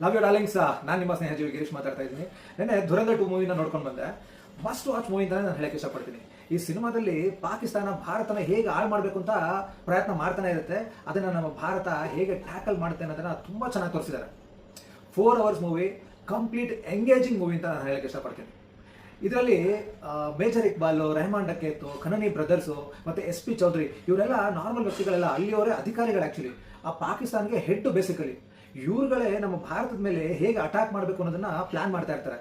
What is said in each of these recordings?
Love you darlings. ನಾನು ನಿಮ್ಮ ಸ್ನೇಹಜೀವಿ ಗಿರೀಶ್ ಮಾತಾಡ್ತಾ ಇದ್ದೀನಿ. ನೆನ್ನೆ ಧುರಂಧರ್ 2 ಮೂವಿನ ನೋಡ್ಕೊಂಡು ಬಂದೆ. ಮಸ್ಟ್ ವಾಚ್ ಮೂವಿ ಅಂತ ನಾನು ಹೇಳಕ್ಕೆ ಇಷ್ಟಪಡ್ತೀನಿ. ಈ ಸಿನಿಮಾದಲ್ಲಿ ಪಾಕಿಸ್ತಾನ ಭಾರತನ ಹೇಗೆ ಹಾಳು ಮಾಡಬೇಕು ಅಂತ ಪ್ರಯತ್ನ ಮಾಡ್ತಾನೆ ಇರುತ್ತೆ. ಅದನ್ನು ನಮ್ಮ ಭಾರತ ಹೇಗೆ ಟ್ಯಾಕಲ್ ಮಾಡುತ್ತೆ ಅನ್ನೋದನ್ನ ತುಂಬ ಚೆನ್ನಾಗಿ ತೋರಿಸಿದ್ದಾರೆ. 4 hours movie, complete engaging movie ಅಂತ ನಾನು ಹೇಳಕ್ಕೆ ಇಷ್ಟಪಡ್ತೀನಿ. ಇದರಲ್ಲಿ ಮೇಜರ್ ಇಕ್ಬಾಲ್, ರೆಹಮಾನ್ ಡಕೇತ್, ಖನನಿ ಬ್ರದರ್ಸು ಮತ್ತು SP ಚೌಧರಿ ಇವರೆಲ್ಲ ನಾರ್ಮಲ್ ವ್ಯಕ್ತಿಗಳೆಲ್ಲ, ಅಲ್ಲಿಯವರೇ ಅಧಿಕಾರಿಗಳು. ಆ್ಯಕ್ಚುಲಿ ಆ ಪಾಕಿಸ್ತಾನ್ಗೆ ಹೆಡ್ ಬೇಸಿಕಲಿ ಇವ್ರುಗಳೇ ನಮ್ಮ ಭಾರತದ ಮೇಲೆ ಹೇಗೆ ಅಟ್ಯಾಕ್ ಮಾಡಬೇಕು ಅನ್ನೋದನ್ನ ಪ್ಲಾನ್ ಮಾಡ್ತಾ ಇರ್ತಾರೆ.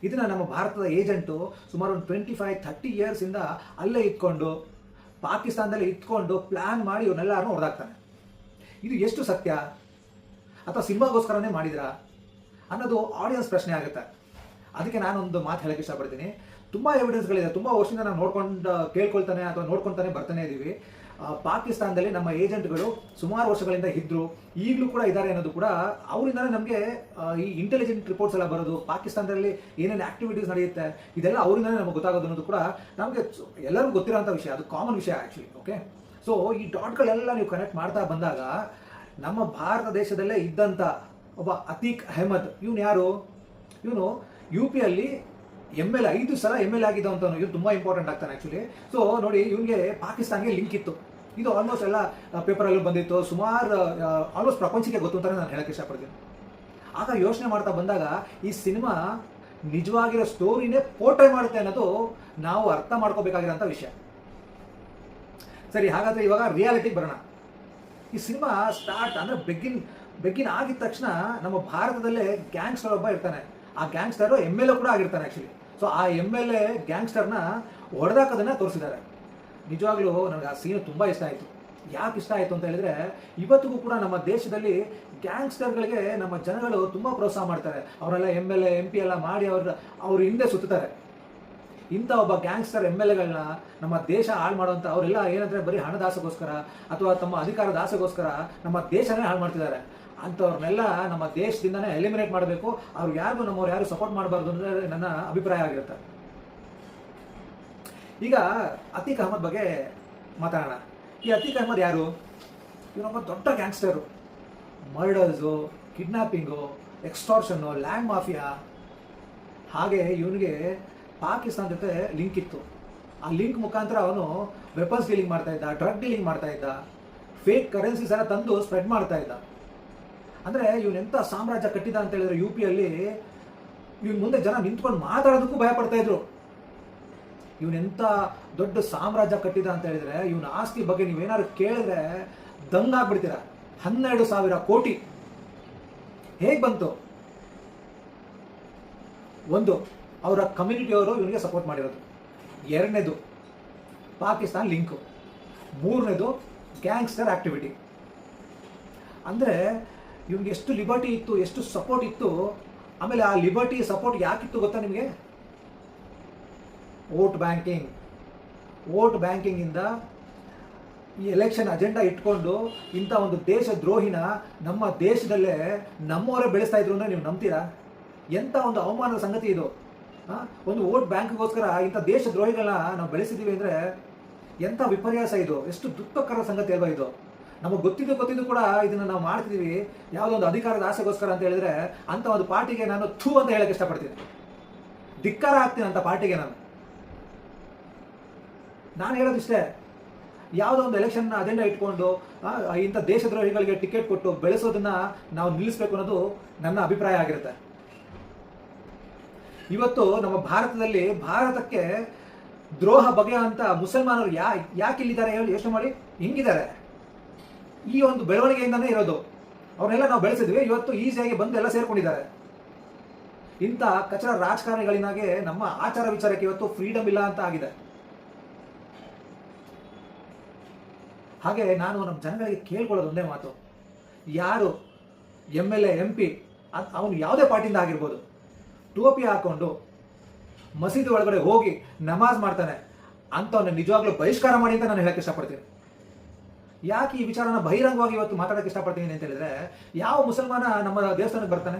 ಇದನ್ನ ನಮ್ಮ ಭಾರತದ ಏಜೆಂಟು ಸುಮಾರು ಒಂದು 25-30 ಇಯರ್ಸಿಂದ ಅಲ್ಲೇ ಇಟ್ಕೊಂಡು ಪಾಕಿಸ್ತಾನದಲ್ಲಿ ಇಟ್ಕೊಂಡು ಪ್ಲಾನ್ ಮಾಡಿ ಇವನ್ನೆಲ್ಲರೂ ಹೊಡೆದಾಕ್ತಾನೆ. ಇದು ಎಷ್ಟು ಸತ್ಯ, ಅಥವಾ ಸಿನಿಮಾಗೋಸ್ಕರನೇ ಮಾಡಿದ್ರಾ ಅನ್ನೋದು ಆಡಿಯನ್ಸ್ ಪ್ರಶ್ನೆ ಆಗುತ್ತೆ. ಅದಕ್ಕೆ ನಾನೊಂದು ಮಾತು ಹೇಳಕ್ಕೆ ಇಷ್ಟಪಡ್ತೀನಿ. ತುಂಬ ಎವಿಡೆನ್ಸ್ಗಳಿದೆ, ತುಂಬ ವರ್ಷದಿಂದ ನಾವು ಕೇಳ್ಕೊಳ್ತಾನೆ ಅಥವಾ ನೋಡ್ಕೊಳ್ತಾನೆ ಬರ್ತಾನೆ ಇದ್ದೀವಿ. ಪಾಕಿಸ್ತಾನದಲ್ಲಿ ನಮ್ಮ ಏಜೆಂಟ್ಗಳು ಸುಮಾರು ವರ್ಷಗಳಿಂದ ಇದ್ರು, ಈಗಲೂ ಕೂಡ ಇದ್ದಾರೆ ಅನ್ನೋದು ಕೂಡ ಅವರಿಂದನೇ ನಮಗೆ ಈ ಇಂಟೆಲಿಜೆಂಟ್ ರಿಪೋರ್ಟ್ಸ್ ಎಲ್ಲ ಬರೋದು, ಪಾಕಿಸ್ತಾನದಲ್ಲಿ ಏನೇನು ಆಕ್ಟಿವಿಟೀಸ್ ನಡೆಯುತ್ತೆ ಇದೆಲ್ಲ ಅವರಿಂದನೇ ನಮಗೆ ಗೊತ್ತಾಗೋದು ಅನ್ನೋದು ಕೂಡ ನಮಗೆ ಎಲ್ಲರಿಗೂ ಗೊತ್ತಿರೋಂಥ ವಿಷಯ. ಅದು ಕಾಮನ್ ವಿಷಯ ಆ್ಯಕ್ಚುಲಿ. ಓಕೆ, ಸೊ ಈ ಡಾಟ್ಗಳೆಲ್ಲ ನೀವು ಕನೆಕ್ಟ್ ಮಾಡ್ತಾ ಬಂದಾಗ ನಮ್ಮ ಭಾರತ ದೇಶದಲ್ಲೇ ಇದ್ದಂಥ ಒಬ್ಬ ಅತೀಕ್ ಅಹಮದ್, ಇವನು ಯಾರು? ಇವನು UP ಅಲ್ಲಿ ML 5 ಸಲ ML ಆಗಿದ್ದವಂತವನು. ಇವ್ರು ತುಂಬ ಇಂಪಾರ್ಟೆಂಟ್ ಆಗ್ತಾನೆ ಆ್ಯಕ್ಚುಲಿ. ಸೊ ನೋಡಿ, ಇವನಿಗೆ ಪಾಕಿಸ್ತಾನ್ಗೆ ಲಿಂಕ್ ಇತ್ತು. ಇದು ಆಲ್ಮೋಸ್ಟ್ ಎಲ್ಲ ಪೇಪರಲ್ಲೂ ಬಂದಿತ್ತು, ಸುಮಾರು ಆಲ್ಮೋಸ್ಟ್ ಪ್ರಪಂಚಕ್ಕೆ ಗೊತ್ತು ಅಂತಲೇ ನಾನು ಹೇಳಕ್ಕೆ ಇಷ್ಟಪಡ್ತೀನಿ. ಆಗ ಯೋಚನೆ ಮಾಡ್ತಾ ಬಂದಾಗ ಈ ಸಿನಿಮಾ ನಿಜವಾಗಿರೋ ಸ್ಟೋರಿನೇ ಪೋರ್ಟ್ರೇ ಮಾಡುತ್ತೆ ಅನ್ನೋದು ನಾವು ಅರ್ಥ ಮಾಡ್ಕೋಬೇಕಾಗಿರೋಂಥ ವಿಷಯ. ಸರಿ, ಹಾಗಾದರೆ ಇವಾಗ ರಿಯಾಲಿಟಿಗೆ ಬರೋಣ. ಈ ಸಿನಿಮಾ ಸ್ಟಾರ್ಟ್ ಅಂದರೆ ಬೆಗ್ಗಿನ ಆಗಿದ ತಕ್ಷಣ ನಮ್ಮ ಭಾರತದಲ್ಲೇ ಗ್ಯಾಂಗ್ಸ್ಟರ್ ಒಬ್ಬ ಇರ್ತಾನೆ. ಆ ಗ್ಯಾಂಗ್ಸ್ಟರು ML ಕೂಡ ಆಗಿರ್ತಾನೆ ಆ್ಯಕ್ಚುಲಿ. ಸೊ ಆ ML ಗ್ಯಾಂಗ್ಸ್ಟರ್ನ ಹೊಡೆದಾಕೋದನ್ನ ತೋರಿಸಿದ್ದಾರೆ. ನಿಜವಾಗ್ಲೂ ನನಗೆ ಆ ಸೀನು ತುಂಬ ಇಷ್ಟ ಆಯಿತು. ಯಾಕೆ ಇಷ್ಟ ಆಯಿತು ಅಂತ ಹೇಳಿದ್ರೆ, ಇವತ್ತಿಗೂ ಕೂಡ ನಮ್ಮ ದೇಶದಲ್ಲಿ ಗ್ಯಾಂಗ್ಸ್ಟರ್ಗಳಿಗೆ ನಮ್ಮ ಜನಗಳು ತುಂಬ ಪ್ರೋತ್ಸಾಹ ಮಾಡ್ತಾರೆ. ಅವರೆಲ್ಲ ML MP ಎಲ್ಲ ಮಾಡಿ ಅವ್ರ ಹಿಂದೆ ಸುತ್ತಾರೆ. ಇಂಥ ಒಬ್ಬ ಗ್ಯಾಂಗ್ಸ್ಟರ್ MLಗಳನ್ನ ನಮ್ಮ ದೇಶ ಹಾಳು ಮಾಡೋಂಥ ಅವರೆಲ್ಲ ಏನಂದರೆ ಬರೀ ಹಣದಾಸೆಗೋಸ್ಕರ ಅಥವಾ ತಮ್ಮ ಅಧಿಕಾರ ದಾಸೆಗೋಸ್ಕರ ನಮ್ಮ ದೇಶನೇ ಹಾಳು ಮಾಡ್ತಿದ್ದಾರೆ. ಅಂಥವ್ರನ್ನೆಲ್ಲ ನಮ್ಮ ದೇಶದಿಂದನೇ ಎಲಿಮಿನೇಟ್ ಮಾಡಬೇಕು. ಅವ್ರು ನಮ್ಮವ್ರು ಯಾರು ಸಪೋರ್ಟ್ ಮಾಡಬಾರ್ದು ಅಂದರೆ ನನ್ನ ಅಭಿಪ್ರಾಯ ಆಗಿರುತ್ತೆ. ಈಗ ಅತೀಕ್ ಅಹಮದ್ ಬಗ್ಗೆ ಮಾತಾಡೋಣ. ಈ ಅತೀಕ್ ಅಹಮದ್ ಯಾರು? ಇವನೊಬ್ಬ ದೊಡ್ಡ ಗ್ಯಾಂಗ್ಸ್ಟರು. ಮರ್ಡರ್ಸು, ಕಿಡ್ನಾಪಿಂಗು, ಎಕ್ಸ್ಟಾರ್ಷನ್ನು, ಲ್ಯಾಂಡ್ ಮಾಫಿಯಾ. ಹಾಗೆ ಇವನಿಗೆ ಪಾಕಿಸ್ತಾನ ಜೊತೆ ಲಿಂಕ್ ಇತ್ತು. ಆ ಲಿಂಕ್ ಮುಖಾಂತರ ಅವನು ವೆಪನ್ಸ್ ಡೀಲಿಂಗ್ ಮಾಡ್ತಾ ಇದ್ದ, ಡ್ರಗ್ ಡೀಲಿಂಗ್ ಮಾಡ್ತಾ ಇದ್ದ, ಫೇಕ್ ಕರೆನ್ಸೀಸ್ ಎಲ್ಲ ತಂದು ಸ್ಪ್ರೆಡ್ ಮಾಡ್ತಾ ಇದ್ದ. ಅಂದರೆ ಇವನೆಂಥ ಸಾಮ್ರಾಜ್ಯ ಕಟ್ಟಿದ ಅಂತ ಹೇಳಿದ್ರೆ UP ಅಲ್ಲಿ ಇವನ್ ಮುಂದೆ ಜನ ನಿಂತ್ಕೊಂಡು ಮಾತಾಡೋದಕ್ಕೂ ಭಯ ಪಡ್ತಾ ಇದ್ರು. ಇವನೆಂಥ ದೊಡ್ಡ ಸಾಮ್ರಾಜ್ಯ ಕಟ್ಟಿದ ಅಂತ ಹೇಳಿದ್ರೆ ಇವನ ಆಸ್ತಿ ಬಗ್ಗೆ ನೀವೇನಾದ್ರು ಕೇಳಿದ್ರೆ ದಂಗಾಗ್ಬಿಡ್ತೀರ. 12,000 ಕೋಟಿ ಹೇಗೆ ಬಂತು? ಒಂದು, ಅವರ ಕಮ್ಯುನಿಟಿಯವರು ಇವನಿಗೆ ಸಪೋರ್ಟ್ ಮಾಡಿರೋದು. ಎರಡನೇದು, ಪಾಕಿಸ್ತಾನ ಲಿಂಕು. ಮೂರನೇದು, ಗ್ಯಾಂಗ್ಸ್ಟರ್ ಆಕ್ಟಿವಿಟಿ. ಅಂದರೆ ಇವ್ನಿಗೆ ಎಷ್ಟು ಲಿಬರ್ಟಿ ಇತ್ತು, ಎಷ್ಟು ಸಪೋರ್ಟ್ ಇತ್ತು. ಆಮೇಲೆ ಆ ಲಿಬರ್ಟಿ ಸಪೋರ್ಟ್ ಯಾಕಿತ್ತು ಗೊತ್ತಾ ನಿಮಗೆ? ವೋಟ್ ಬ್ಯಾಂಕಿಂಗಿಂದ ಈ ಎಲೆಕ್ಷನ್ ಅಜೆಂಡಾ ಇಟ್ಕೊಂಡು ಇಂಥ ಒಂದು ದೇಶ ದ್ರೋಹಿನ ನಮ್ಮ ದೇಶದಲ್ಲೇ ನಮ್ಮವರೇ ಬೆಳೆಸ್ತಾ ಇದ್ರು ಅಂದರೆ ನೀವು ನಂಬ್ತೀರಾ? ಎಂಥ ಒಂದು ಅವಮಾನದ ಸಂಗತಿ ಇದು. ಒಂದು ವೋಟ್ ಬ್ಯಾಂಕ್ಗೋಸ್ಕರ ಇಂಥ ದೇಶ ದ್ರೋಹಿಗಳನ್ನ ನಾವು ಬೆಳೆಸಿದ್ದೀವಿ ಅಂದರೆ ಎಂಥ ವಿಪರ್ಯಾಸ ಇದು, ಎಷ್ಟು ದುಃಖಕರ ಸಂಗತಿ ಅಲ್ವಾ ಇದು. ನಮಗೆ ಗೊತ್ತಿದ್ದು ಕೂಡ ಇದನ್ನು ನಾವು ಮಾಡ್ತಿದ್ದೀವಿ ಯಾವುದೋ ಒಂದು ಅಧಿಕಾರದ ಆಸೆಗೋಸ್ಕರ ಅಂತ ಹೇಳಿದ್ರೆ ಅಂಥ ಒಂದು ಪಾರ್ಟಿಗೆ ನಾನು ಥೂ ಅಂತ ಹೇಳಕ್ಕೆ ಇಷ್ಟಪಡ್ತೀನಿ. ಧಿಕ್ಕಾರ ಆಗ್ತೀನಿ ಅಂಥ ಪಾರ್ಟಿಗೆ ನಾನು ಹೇಳೋದಿಷ್ಟೇ. ಯಾವುದೋ ಒಂದು ಎಲೆಕ್ಷನ್ ಅಜೆಂಡಾ ಇಟ್ಕೊಂಡು ಇಂಥ ದೇಶದ್ರೋಹಿಗಳಿಗೆ ಟಿಕೆಟ್ ಕೊಟ್ಟು ಬೆಳೆಸೋದನ್ನ ನಾವು ನಿಲ್ಲಿಸಬೇಕು ಅನ್ನೋದು ನನ್ನ ಅಭಿಪ್ರಾಯ ಆಗಿರುತ್ತೆ. ಇವತ್ತು ನಮ್ಮ ಭಾರತದಲ್ಲಿ ಭಾರತಕ್ಕೆ ದ್ರೋಹ ಬಗೆಯುವಂಥ ಮುಸಲ್ಮಾನರು ಯಾಕೆ ಇಲ್ಲಿದ್ದಾರೆ ಹೇಳಿ ಯೋಚನೆ ಮಾಡಿ. ಹಿಂಗಿದ್ದಾರೆ, ಈ ಒಂದು ಬೆಳವಣಿಗೆಯಿಂದನೇ ಇರೋದು. ಅವನ್ನೆಲ್ಲ ನಾವು ಬೆಳೆಸಿದ್ವಿ, ಇವತ್ತು ಈಸಿಯಾಗಿ ಬಂದು ಎಲ್ಲ ಸೇರ್ಕೊಂಡಿದ್ದಾರೆ. ಇಂಥ ಕಚರ ರಾಜಕಾರಣಿಗಳಿನಾಗೆ ನಮ್ಮ ಆಚಾರ ವಿಚಾರಕ್ಕೆ ಇವತ್ತು ಫ್ರೀಡಮ್ ಇಲ್ಲ ಅಂತ ಆಗಿದೆ. ಹಾಗೆ ನಾನು ನಮ್ಮ ಜನಗಳಿಗೆ ಕೇಳ್ಕೊಳ್ಳೋದು ಒಂದೇ ಮಾತು, ಯಾರು ML MP ಅವನು ಯಾವುದೇ ಪಾರ್ಟಿಯಿಂದ ಆಗಿರ್ಬೋದು, ಟೋಪಿ ಹಾಕೊಂಡು ಮಸೀದಿ ಒಳಗಡೆ ಹೋಗಿ ನಮಾಜ್ ಮಾಡ್ತಾನೆ ಅಂಥವನ್ನ ನಿಜವಾಗ್ಲೂ ಬಹಿಷ್ಕಾರ ಮಾಡಿ ಅಂತ ನಾನು ಹೇಳಕ್ಕೆ ಇಷ್ಟಪಡ್ತೀನಿ. ಯಾಕೆ ಈ ವಿಚಾರನ ಬಹಿರಂಗವಾಗಿ ಇವತ್ತು ಮಾತಾಡೋಕ್ಕೆ ಇಷ್ಟಪಡ್ತೀನಿ ಅಂತ ಹೇಳಿದ್ರೆ, ಯಾವ ಮುಸಲ್ಮಾನ ನಮ್ಮ ದೇವಸ್ಥಾನಕ್ಕೆ ಬರ್ತಾನೆ?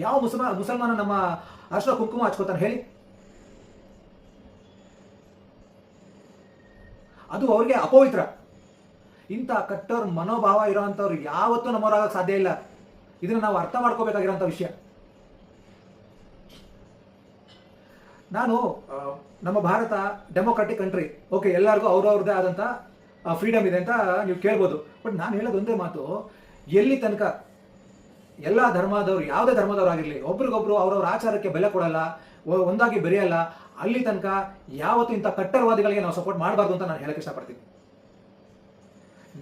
ಯಾವ ಮುಸಲ್ಮಾನ ನಮ್ಮ ಅರ್ಶಿನ ಕುಂಕುಮ ಹಚ್ಕೋತಾನೆ ಹೇಳಿ? ಅದು ಅವ್ರಿಗೆ ಅಪವಿತ್ರ. ಇಂಥ ಕಟ್ಟೋರ್ ಮನೋಭಾವ ಇರೋವಂಥವ್ರು ಯಾವತ್ತೂ ನಮ್ಮವರಾಗಕ್ಕೆ ಸಾಧ್ಯ ಇಲ್ಲ. ಇದನ್ನ ನಾವು ಅರ್ಥ ಮಾಡ್ಕೋಬೇಕಾಗಿರೋಂಥ ವಿಷಯ. ನಾನು ನಮ್ಮ ಭಾರತ ಡೆಮೊಕ್ರಾಟಿಕ್ ಕಂಟ್ರಿ, ಓಕೆ, ಎಲ್ಲರಿಗೂ ಅವ್ರವ್ರದ್ದೇ ಆದಂಥ ಫ್ರೀಡಮ್ ಇದೆ ಅಂತ ನೀವು ಕೇಳ್ಬೋದು. ಬಟ್ ನಾನು ಹೇಳೋದು ಒಂದೇ ಮಾತು, ಎಲ್ಲಿ ತನಕ ಎಲ್ಲ ಧರ್ಮದವ್ರು, ಯಾವುದೇ ಧರ್ಮದವ್ರು ಆಗಿರಲಿ, ಒಬ್ರಿಗೊಬ್ರು ಅವ್ರವ್ರ ಆಚಾರಕ್ಕೆ ಬೆಲೆ ಕೊಡಲ್ಲ, ಒಂದಾಗಿ ಬೆರೆಯಲ್ಲ, ಅಲ್ಲಿ ತನಕ ಯಾವತ್ತೂ ಇಂಥ ಕಟ್ಟರವಾದಿಗಳಿಗೆ ನಾವು ಸಪೋರ್ಟ್ ಮಾಡಬಾರ್ದು ಅಂತ ನಾನು ಹೇಳಕ್ಕೆ ಇಷ್ಟಪಡ್ತೀನಿ.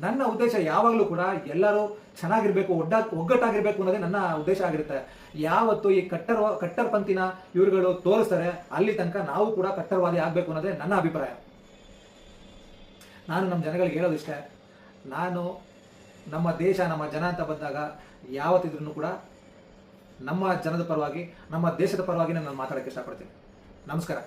ನನ್ನ ಉದ್ದೇಶ ಯಾವಾಗಲೂ ಕೂಡ ಎಲ್ಲರೂ ಚೆನ್ನಾಗಿರ್ಬೇಕು, ಒಗ್ಗಟ್ಟಾಗಿರ್ಬೇಕು ಅನ್ನೋದೇ ನನ್ನ ಉದ್ದೇಶ ಆಗಿರುತ್ತೆ. ಯಾವತ್ತು ಈ ಕಟ್ಟರ್ಪಂಥಿನ ಇವರುಗಳು ತೋರಿಸ್ತಾರೆ, ಅಲ್ಲಿ ತನಕ ನಾವು ಕೂಡ ಕಟ್ಟರವಾದಿ ಆಗಬೇಕು ಅನ್ನೋದೇ ನನ್ನ ಅಭಿಪ್ರಾಯ. ನಾನು ನಮ್ಮ ಜನಗಳಿಗೆ ಹೇಳೋದಿಷ್ಟೇ, ನಾನು ನಮ್ಮ ದೇಶ, ನಮ್ಮ ಜನ ಅಂತ ಬಂದಾಗ ಯಾವತ್ತಿದ್ರೂ ಕೂಡ ನಮ್ಮ ಜನದ ಪರವಾಗಿ, ನಮ್ಮ ದೇಶದ ಪರವಾಗಿ ನಾನು ಮಾತಾಡೋಕ್ಕೆ ಇಷ್ಟಪಡ್ತೀನಿ. ನಮಸ್ಕಾರ.